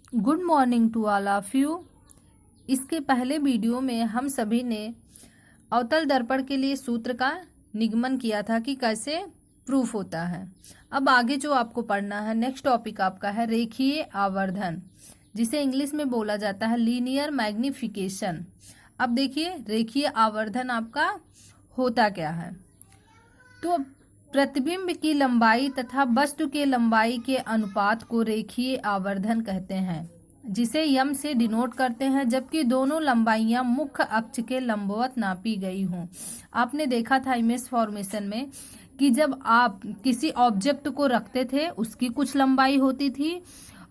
Good morning to all of you. इसके पहले video में हम सभी ने अवतल दर्पण के लिए सूत्र का निगमन किया था कि कैसे प्रूफ होता है। अब आगे जो आपको पढ़ना है, नेक्स्ट टॉपिक आपका है रेखीय आवर्धन, जिसे इंग्लिश में बोला जाता है लीनियर मैग्निफिकेशन। अब देखिए रेखीय आवर्धन आपका होता क्या है। तो प्रतिबिंब की लंबाई तथा वस्तु के लंबाई के अनुपात को रेखीय आवर्धन कहते हैं, जिसे यम से डिनोट करते हैं, जबकि दोनों लंबाइयां मुख्य अक्ष के लंबवत नापी गई हों। आपने देखा था इमेज फॉर्मेशन में कि जब आप किसी ऑब्जेक्ट को रखते थे उसकी कुछ लंबाई होती थी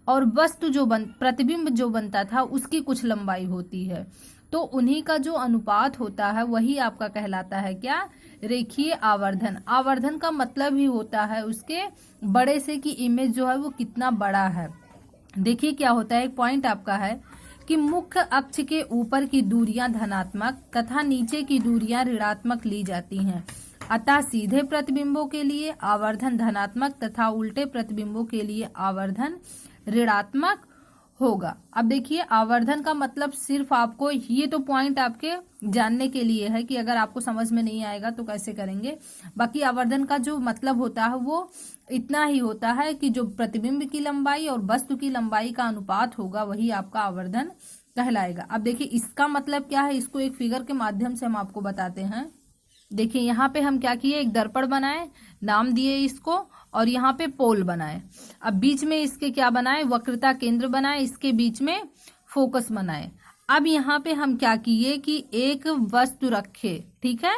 और वस्तु जो प्रतिबिंब जो बनता था उसकी कुछ लंबाई होती है। तो उन्हीं का जो अनुपात होता है वही आपका कहलाता है क्या, रेखीय आवर्धन। आवर्धन का मतलब ही होता है उसके बड़े से कि इमेज जो है वो कितना बड़ा है। देखिए क्या होता है, एक पॉइंट आपका है कि मुख्य अक्ष के ऊपर की दूरियां धनात्मक तथा नीचे की दूरियां ऋणात्मक ली जाती हैं। अतः सीधे प्रतिबिंबों के लिए आवर्धन धनात्मक तथा उल्टे प्रतिबिंबों के लिए आवर्धन ऋणात्मक होगा। अब देखिए आवर्धन का मतलब सिर्फ आपको ये तो पॉइंट आपके जानने के लिए है कि अगर आपको समझ में नहीं आएगा तो कैसे करेंगे। बाकी आवर्धन का जो मतलब होता है वो इतना ही होता है कि जो प्रतिबिंब की लंबाई और वस्तु की लंबाई का अनुपात होगा वही आपका आवर्धन कहलाएगा। अब देखिए इसका मतलब क्या है, इसको एक फिगर के माध्यम से हम आपको बताते हैं। देखिए यहाँ पे हम क्या किए, एक दर्पण बनाए, नाम दिए इसको, और यहाँ पे पोल बनाए। अब बीच में इसके क्या बनाए, वक्रता केंद्र बनाए, इसके बीच में फोकस बनाए। अब यहाँ पे हम क्या किए कि एक वस्तु रखे, ठीक है,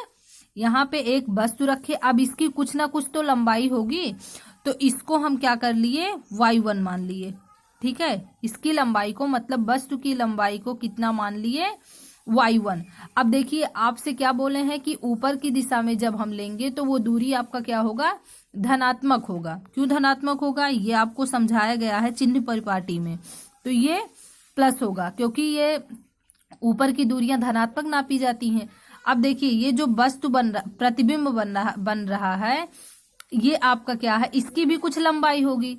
यहाँ पे एक वस्तु रखे। अब इसकी कुछ ना कुछ तो लंबाई होगी, तो इसको हम क्या कर लिए, y1 मान लिए, ठीक है। इसकी लंबाई को मतलब वस्तु की लंबाई को कितना मान लिए, y1। अब देखिए आपसे क्या बोले हैं कि ऊपर की दिशा में जब हम लेंगे तो वो दूरी आपका क्या होगा, धनात्मक होगा। क्यों धनात्मक होगा, ये आपको समझाया गया है चिन्ह परिपाटी में। तो ये प्लस होगा क्योंकि ये ऊपर की दूरियां धनात्मक नापी जाती हैं। अब देखिए ये जो वस्तु प्रतिबिंब बन रहा है ये आपका क्या है, इसकी भी कुछ लंबाई होगी।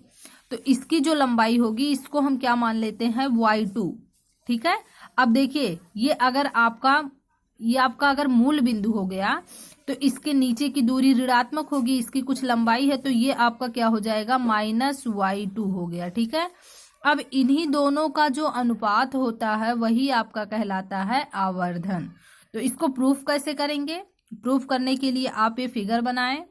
तो इसकी जो लंबाई होगी इसको हम क्या मान लेते हैं, y2, ठीक है। अब देखिए ये आपका अगर मूल बिंदु हो गया तो इसके नीचे की दूरी ऋणात्मक होगी, इसकी कुछ लंबाई है, तो ये आपका क्या हो जाएगा, -y2 हो गया, ठीक है। अब इन्हीं दोनों का जो अनुपात होता है वही आपका कहलाता है आवर्धन। तो इसको प्रूफ कैसे करेंगे, प्रूफ करने के लिए आप ये फिगर बनाएं।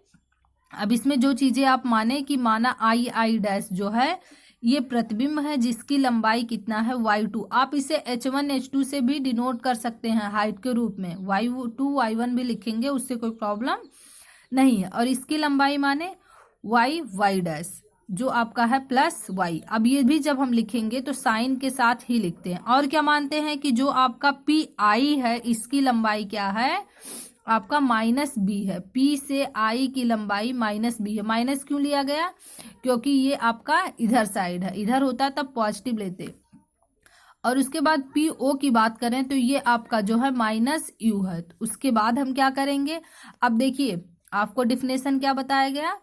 अब इसमें जो चीजें आप माने कि माना I डैश जो है ये प्रतिबिंब है जिसकी लंबाई कितना है, y2। आप इसे h1 h2 से भी डिनोट कर सकते हैं हाइट के रूप में, y2 y1 भी लिखेंगे, उससे कोई प्रॉब्लम नहीं है। और इसकी लंबाई माने y डैश जो आपका है प्लस y। अब ये भी जब हम लिखेंगे तो साइन के साथ ही लिखते हैं। और क्या मानते हैं कि जो आपका pi है इसकी लंबाई क्या है, आपका -b है। P से I की लंबाई -b है। माइनस क्यों लिया गया, क्योंकि ये आपका इधर साइड है, इधर होता तब पॉजिटिव लेते। और उसके बाद PO की बात करें तो ये आपका जो है -u है। तो उसके बाद हम क्या करेंगे, अब देखिए आपको डिफिनेशन क्या बताया गया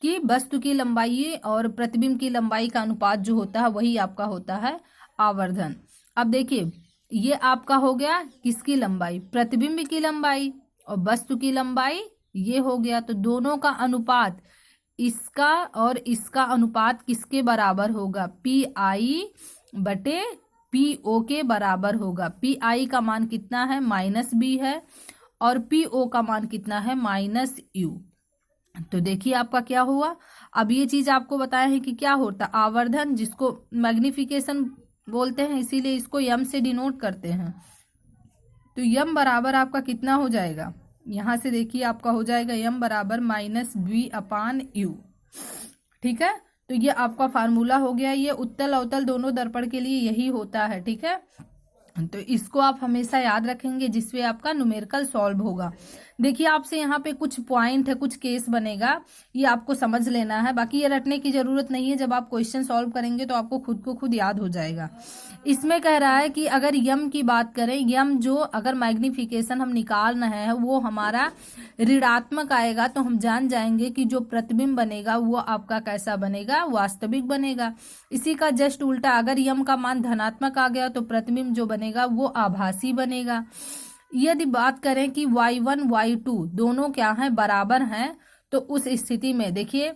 कि वस्तु की लंबाई और प्रतिबिंब की लंबाई का अनुपात जो होता है वही आपका होता है आवर्धन। अब देखिए ये आपका हो गया किसकी लंबाई, प्रतिबिंब की लंबाई, और वस्तु की लंबाई ये हो गया। तो दोनों का अनुपात, इसका और इसका अनुपात किसके बराबर होगा, PI बटे PO के बराबर होगा। PI का मान कितना है, -b है, और PO का मान कितना है, -u। तो देखिए आपका क्या हुआ। अब ये चीज आपको बताया है कि क्या होता आवर्धन, जिसको मैग्निफिकेशन बोलते हैं, इसीलिए इसको यम से डिनोट करते हैं। तो यम बराबर आपका कितना हो जाएगा, यहां से देखिए आपका हो जाएगा यम बराबर -b/u, ठीक है। तो ये आपका फार्मूला हो गया। ये उत्तल अवतल दोनों दर्पण के लिए यही होता है, ठीक है। तो इसको आप हमेशा याद रखेंगे जिससे आपका न्यूमेरिकल सॉल्व होगा। देखिए आपसे यहाँ पे कुछ पॉइंट है, कुछ केस बनेगा, ये आपको समझ लेना है, बाकी ये रटने की जरूरत नहीं है। जब आप क्वेश्चन सॉल्व करेंगे तो आपको खुद को खुद याद हो जाएगा। इसमें कह रहा है कि अगर यम की बात करें, यम जो अगर मैग्निफिकेशन हम निकालना है वो हमारा ऋणात्मक आएगा, तो हम जान जाएंगे कि जो प्रतिबिंब बनेगा वो आपका कैसा बनेगा, वास्तविक बनेगा। इसी का जस्ट उल्टा, अगर यम का मान धनात्मक आ गया तो प्रतिबिंब जो बनेगा वो आभासी बनेगा। यदि बात करें कि y1 y2 दोनों क्या हैं, बराबर हैं, तो उस स्थिति में देखिए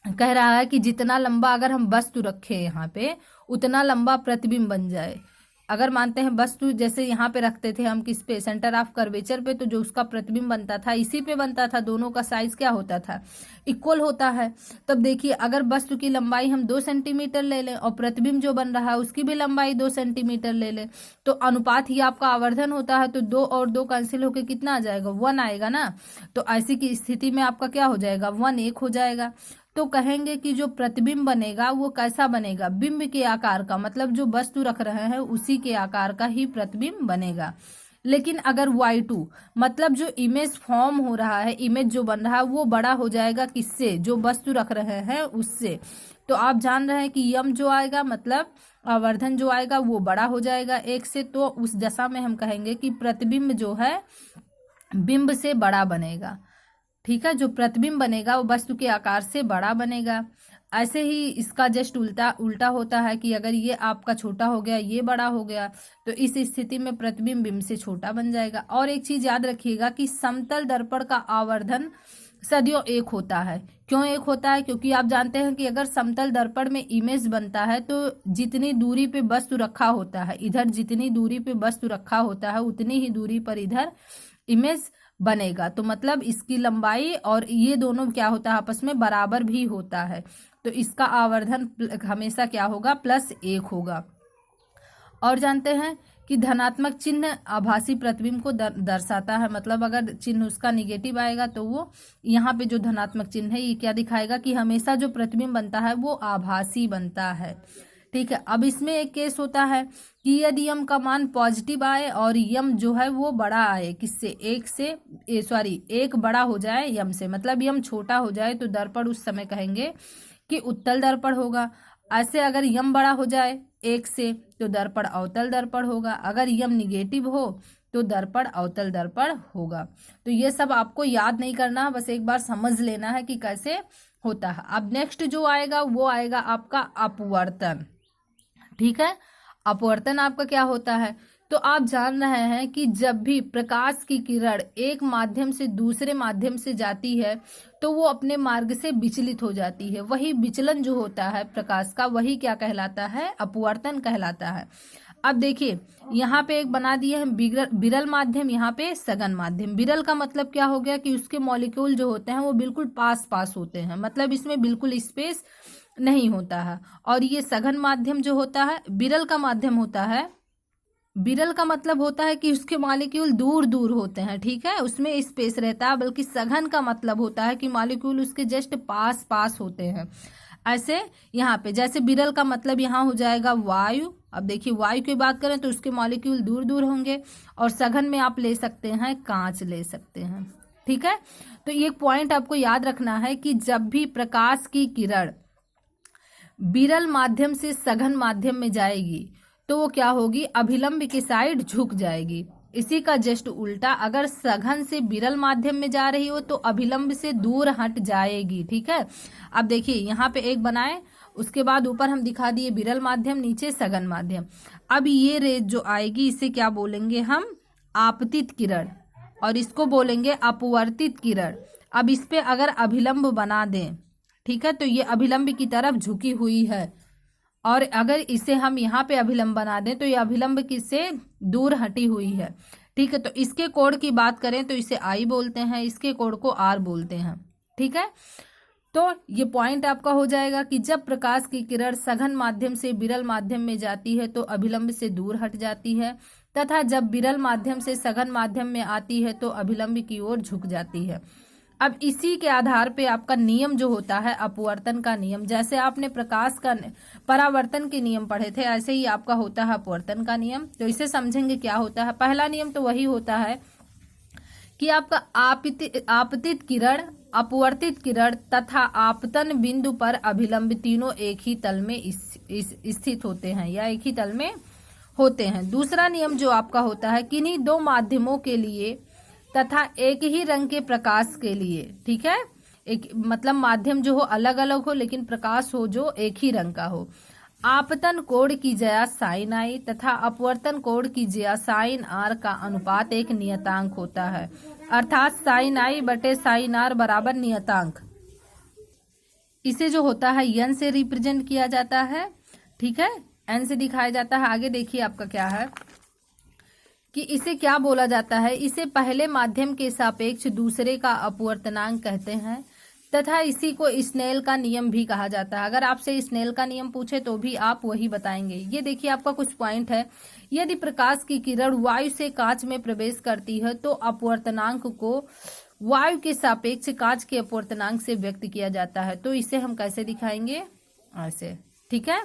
कह रहा है कि जितना लंबा अगर हम वस्तु रखें यहाँ पे, उतना लंबा प्रतिबिंब बन जाए। अगर मानते हैं वस्तु जैसे यहाँ पे रखते थे हम किस पे, सेंटर ऑफ कर्वेचर पे, तो जो उसका प्रतिबिंब बनता था इसी पे बनता था, दोनों का साइज क्या होता था, इक्वल होता है। तब देखिए अगर वस्तु की लंबाई हम 2 सेंटीमीटर ले लें और प्रतिबिंब जो बन रहा है उसकी भी लंबाई 2 सेंटीमीटर ले लें, तो अनुपात ही आपका आवर्धन होता है, तो 2 और 2 कैंसिल होकर कितना आ जाएगा, 1 आएगा ना। तो ऐसी की स्थिति में आपका क्या हो जाएगा, 1 1 हो जाएगा। तो कहेंगे कि जो प्रतिबिंब बनेगा वो कैसा बनेगा, बिंब के आकार का, मतलब जो वस्तु रख रहे हैं उसी के आकार का ही प्रतिबिंब बनेगा। लेकिन अगर y2 मतलब जो इमेज फॉर्म हो रहा है, इमेज जो बन रहा है वो बड़ा हो जाएगा किससे, जो वस्तु रख रहे हैं उससे। तो आप जान रहे हैं कि यम जो आएगा मतलब आवर्धन जो आएगा वो बड़ा हो जाएगा 1 से, तो उस दशा में हम कहेंगे कि प्रतिबिंब जो है बिंब से बड़ा बनेगा। ठीक है, जो प्रतिबिंब बनेगा वो वस्तु के आकार से बड़ा बनेगा। ऐसे ही इसका जस्ट उल्टा होता है कि अगर ये आपका छोटा हो गया, ये बड़ा हो गया, तो इस स्थिति में प्रतिबिंब बिंब से छोटा बन जाएगा। और एक चीज याद रखिएगा कि समतल दर्पण का आवर्धन सदैव 1 होता है। क्यों 1 होता है, क्योंकि आप जानते हैं कि अगर समतल दर्पण में इमेज बनता है तो जितनी दूरी पे वस्तु रखा होता है, इधर जितनी दूरी पे वस्तु रखा होता है उतनी ही दूरी पर इधर इमेज बनेगा। तो मतलब इसकी लंबाई और ये दोनों क्या होता है, आपस में बराबर भी होता है, तो इसका आवर्धन हमेशा क्या होगा, +1 होगा। और जानते हैं कि धनात्मक चिन्ह आभासी प्रतिबिंब को दर्शाता है, मतलब अगर चिन्ह उसका निगेटिव आएगा तो वो यहाँ पे जो धनात्मक चिन्ह है ये क्या दिखाएगा कि हमेशा जो प्रतिबिंब बनता है वो आभासी बनता है। ठीक है, अब इसमें एक केस होता है कि यदि यम का मान पॉजिटिव आए और यम जो है वो बड़ा आए, किससे, 1 बड़ा हो जाए यम से, मतलब यम छोटा हो जाए, तो दर्पण उस समय कहेंगे कि उत्तल दर्पण होगा। ऐसे अगर यम बड़ा हो जाए 1 से तो दर्पण अवतल दर्पण होगा, अगर यम निगेटिव हो तो दर्पण अवतल दर्पण होगा। तो ये सब आपको याद नहीं करना है, बस एक बार समझ लेना है कि कैसे होता है। अब नेक्स्ट जो आएगा वो आएगा आपका अपवर्तन। ठीक है, अपवर्तन आपका क्या होता है, तो आप जान रहे हैं कि जब भी प्रकाश की किरण एक माध्यम से दूसरे माध्यम से जाती है तो वो अपने मार्ग से विचलित हो जाती है। वही विचलन जो होता है प्रकाश का, वही क्या कहलाता है, अपवर्तन कहलाता है। अब देखिए यहाँ पे एक बना दिए हैं विरल माध्यम, यहाँ पे सघन माध्यम। विरल का मतलब क्या हो गया कि उसके मॉलिक्यूल जो होते हैं वो बिल्कुल पास पास होते हैं, मतलब इसमें बिल्कुल स्पेस नहीं होता है। और ये सघन माध्यम जो होता है, विरल का माध्यम होता है, विरल का मतलब होता है कि उसके मॉलिक्यूल दूर दूर होते हैं, ठीक है, उसमें स्पेस रहता है। बल्कि सघन का मतलब होता है कि मॉलिक्यूल उसके जस्ट पास पास होते हैं। ऐसे यहाँ पे जैसे विरल का मतलब यहाँ हो जाएगा वायु। अब देखिए वायु की बात करें तो उसके मॉलिक्यूल दूर दूर होंगे, और सघन में आप ले सकते हैं कांच ले सकते हैं। ठीक है, तो ये पॉइंट आपको याद रखना है कि जब भी प्रकाश की किरण विरल माध्यम से सघन माध्यम में जाएगी तो वो क्या होगी, अभिलंब की साइड झुक जाएगी। इसी का जस्ट उल्टा, अगर सघन से विरल माध्यम में जा रही हो तो अभिलंब से दूर हट जाएगी। ठीक है, अब देखिए यहाँ पे एक बनाए, उसके बाद ऊपर हम दिखा दिए विरल माध्यम, नीचे सघन माध्यम। अब ये रेज जो आएगी इसे क्या बोलेंगे हम, आपतित किरण, और इसको बोलेंगे अपवर्तित किरण। अब इस पे अगर अभिलंब बना दें, ठीक है, तो ये अभिलंब की तरफ झुकी हुई है, और अगर इसे हम यहाँ पे अभिलंब बना दें तो ये अभिलंब किससे दूर हटी हुई है। ठीक है, तो इसके कोण की बात करें तो इसे आई बोलते हैं, इसके कोण को आर बोलते हैं। ठीक है, तो ये पॉइंट आपका हो जाएगा कि जब प्रकाश की किरण सघन माध्यम से विरल माध्यम में जाती है तो अभिलंब से दूर हट जाती है, तथा जब विरल माध्यम से सघन माध्यम में आती है तो अभिलंब की ओर झुक जाती है। अब इसी के आधार पे आपका नियम जो होता है अपवर्तन का नियम, जैसे आपने प्रकाश का परावर्तन के नियम पढ़े थे ऐसे ही आपका होता है अपवर्तन का नियम। तो इसे समझेंगे क्या होता है। पहला नियम तो वही होता है कि आपका आपतित किरण, अपवर्तित किरण तथा आपतन बिंदु पर अभिलंब तीनों एक ही तल में स्थित होते हैं या एक ही तल में होते हैं। दूसरा नियम जो आपका होता है, किन्हीं दो माध्यमों के लिए तथा एक ही रंग के प्रकाश के लिए, ठीक है, एक मतलब माध्यम जो हो अलग अलग हो लेकिन प्रकाश हो जो एक ही रंग का हो, आपतन कोण की जया साइन आई तथा अपवर्तन कोण की जया साइन आर का अनुपात एक नियतांक होता है, अर्थात साइन आई बटे साइन आर बराबर नियतांक। इसे जो होता है एन से रिप्रेजेंट किया जाता है, ठीक है, एन से दिखाया जाता है। आगे देखिए आपका क्या है कि इसे क्या बोला जाता है, इसे पहले माध्यम के सापेक्ष दूसरे का अपवर्तनांक कहते हैं तथा इसी को स्नेल का नियम भी कहा जाता है। अगर आपसे स्नेल का नियम पूछे तो भी आप वही बताएंगे। ये देखिए आपका कुछ पॉइंट है, यदि प्रकाश की किरण वायु से कांच में प्रवेश करती है तो अपवर्तनांक को वायु के सापेक्ष कांच के अपवर्तनांक से व्यक्त किया जाता है। तो इसे हम कैसे दिखाएंगे, ऐसे, ठीक है।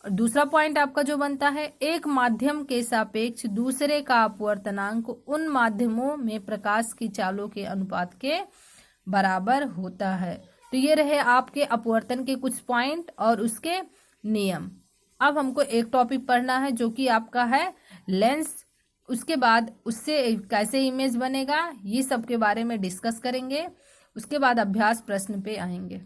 दूसरा पॉइंट आपका जो बनता है, एक माध्यम के सापेक्ष दूसरे का अपवर्तनांक उन माध्यमों में प्रकाश की चालों के अनुपात के बराबर होता है। तो ये रहे आपके अपवर्तन के कुछ पॉइंट और उसके नियम। अब हमको एक टॉपिक पढ़ना है जो कि आपका है लेंस। उसके बाद उससे कैसे इमेज बनेगा ये सब के बारे में डिस्कस करेंगे। उसके बाद अभ्यास प्रश्न पे आएंगे।